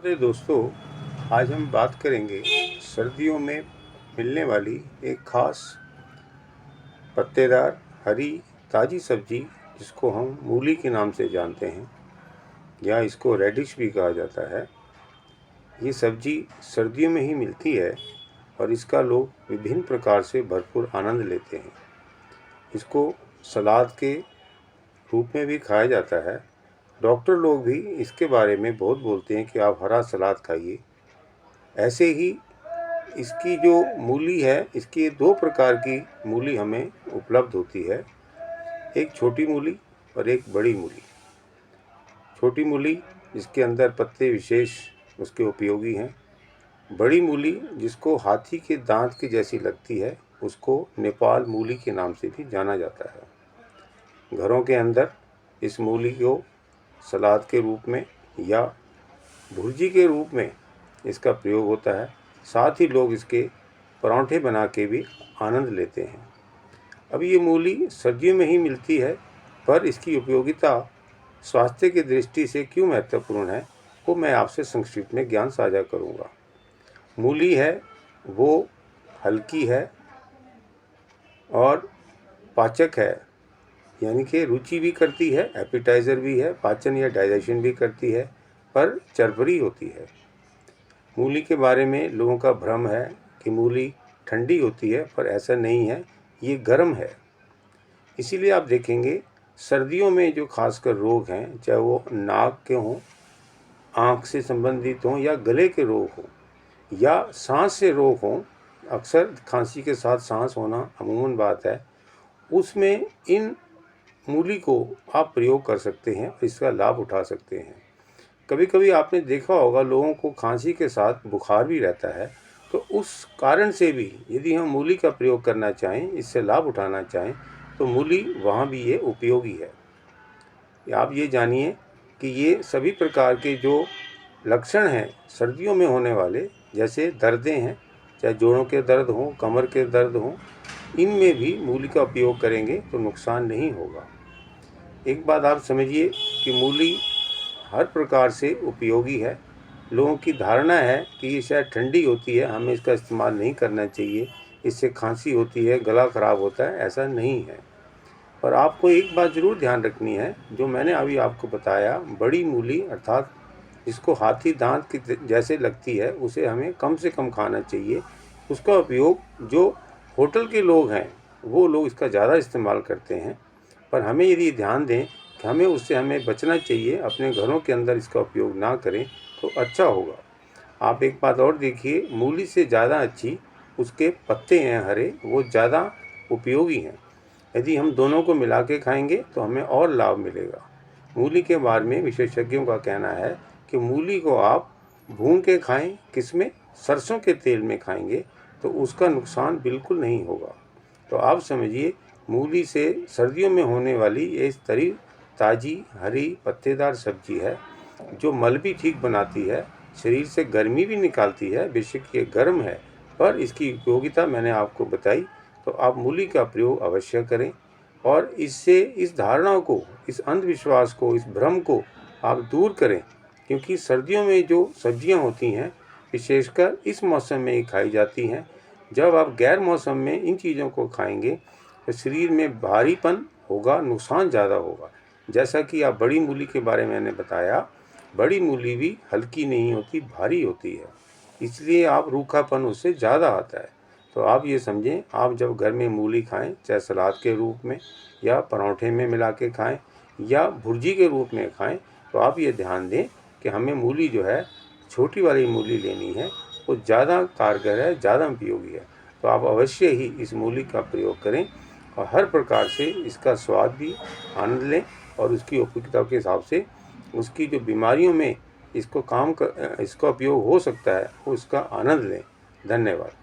अरे दोस्तों, आज हम बात करेंगे सर्दियों में मिलने वाली एक खास पत्तेदार हरी ताज़ी सब्जी जिसको हम मूली के नाम से जानते हैं या इसको रेडिश भी कहा जाता है। ये सब्जी सर्दियों में ही मिलती है और इसका लोग विभिन्न प्रकार से भरपूर आनंद लेते हैं। इसको सलाद के रूप में भी खाया जाता है। डॉक्टर लोग भी इसके बारे में बहुत बोलते हैं कि आप हरा सलाद खाइए। ऐसे ही इसकी जो मूली है, इसकी दो प्रकार की मूली हमें उपलब्ध होती है, एक छोटी मूली और एक बड़ी मूली। छोटी मूली जिसके अंदर पत्ते विशेष उसके उपयोगी हैं। बड़ी मूली जिसको हाथी के दांत की जैसी लगती है, उसको नेपाल मूली के नाम से भी जाना जाता है। घरों के अंदर इस मूली को सलाद के रूप में या भुर्जी के रूप में इसका प्रयोग होता है। साथ ही लोग इसके परांठे बना के भी आनंद लेते हैं। अब ये मूली सर्दियों में ही मिलती है, पर इसकी उपयोगिता स्वास्थ्य की दृष्टि से क्यों महत्वपूर्ण है, वो मैं आपसे संक्षिप्त में ज्ञान साझा करूँगा। मूली है वो हल्की है और पाचक है, यानी कि रुचि भी करती है, एपिटाइज़र भी है, पाचन या डाइजेशन भी करती है, पर चरबरी होती है। मूली के बारे में लोगों का भ्रम है कि मूली ठंडी होती है, पर ऐसा नहीं है, ये गर्म है। इसीलिए आप देखेंगे सर्दियों में जो खासकर रोग हैं, चाहे वो नाक के हों, आँख से संबंधित हों या गले के रोग हों या सांस से रोग हों, अक्सर खांसी के साथ सांस होना अमूमन बात है, उसमें इन मूली को आप प्रयोग कर सकते हैं और इसका लाभ उठा सकते हैं। कभी कभी आपने देखा होगा लोगों को खांसी के साथ बुखार भी रहता है, तो उस कारण से भी यदि हम मूली का प्रयोग करना चाहें, इससे लाभ उठाना चाहें, तो मूली वहाँ भी ये उपयोगी है। आप ये जानिए कि ये सभी प्रकार के जो लक्षण हैं सर्दियों में होने वाले, जैसे दर्दें हैं, चाहे जोड़ों के दर्द हों, कमर के दर्द हों, इनमें भी मूली का उपयोग करेंगे तो नुकसान नहीं होगा। एक बात आप समझिए कि मूली हर प्रकार से उपयोगी है। लोगों की धारणा है कि ये शायद ठंडी होती है, हमें इसका इस्तेमाल नहीं करना चाहिए, इससे खांसी होती है, गला ख़राब होता है, ऐसा नहीं है। पर आपको एक बात ज़रूर ध्यान रखनी है, जो मैंने अभी आपको बताया, बड़ी मूली अर्थात जिसको हाथी दांत की जैसे लगती है, उसे हमें कम से कम खाना चाहिए। उसका उपयोग जो होटल के लोग हैं, वो लोग इसका ज़्यादा इस्तेमाल करते हैं, पर हमें यदि ध्यान दें कि हमें बचना चाहिए, अपने घरों के अंदर इसका उपयोग ना करें तो अच्छा होगा। आप एक बात और देखिए, मूली से ज़्यादा अच्छी उसके पत्ते हैं हरे, वो ज़्यादा उपयोगी हैं। यदि हम दोनों को मिला के खाएंगे तो हमें और लाभ मिलेगा। मूली के बारे में विशेषज्ञों का कहना है कि मूली को आप भून के खाएं, किसमें, सरसों के तेल में खाएंगे तो उसका नुकसान बिल्कुल नहीं होगा। तो आप समझिए, मूली से सर्दियों में होने वाली ये इस तरी ताज़ी हरी पत्तेदार सब्जी है, जो मल भी ठीक बनाती है, शरीर से गर्मी भी निकालती है। बेशक ये गर्म है, पर इसकी उपयोगिता मैंने आपको बताई। तो आप मूली का प्रयोग अवश्य करें और इससे इस धारणा को, इस अंधविश्वास को, इस भ्रम को आप दूर करें, क्योंकि सर्दियों में जो सब्जियां होती हैं विशेषकर इस मौसम में ही खाई जाती हैं। जब आप गैर मौसम में इन चीज़ों को खाएंगे तो शरीर में भारीपन होगा, नुकसान ज़्यादा होगा। जैसा कि आप बड़ी मूली के बारे में मैंने बताया, बड़ी मूली भी हल्की नहीं होती, भारी होती है, इसलिए आप रूखापन उससे ज़्यादा आता है। तो आप ये समझें, आप जब घर में मूली खाएं, चाहे सलाद के रूप में या पराठे में मिला के खाएं या भुर्जी के रूप में खाएं, तो आप ये ध्यान दें कि हमें मूली जो है, छोटी वाली मूली लेनी है, वो ज़्यादा कारगर है, ज़्यादा उपयोगी है। तो आप अवश्य ही इस मूली का प्रयोग करें और हर प्रकार से इसका स्वाद भी आनंद लें और उसकी उपयोगिता के हिसाब से उसकी जो बीमारियों में इसका उपयोग हो सकता है, उसका आनंद लें। धन्यवाद।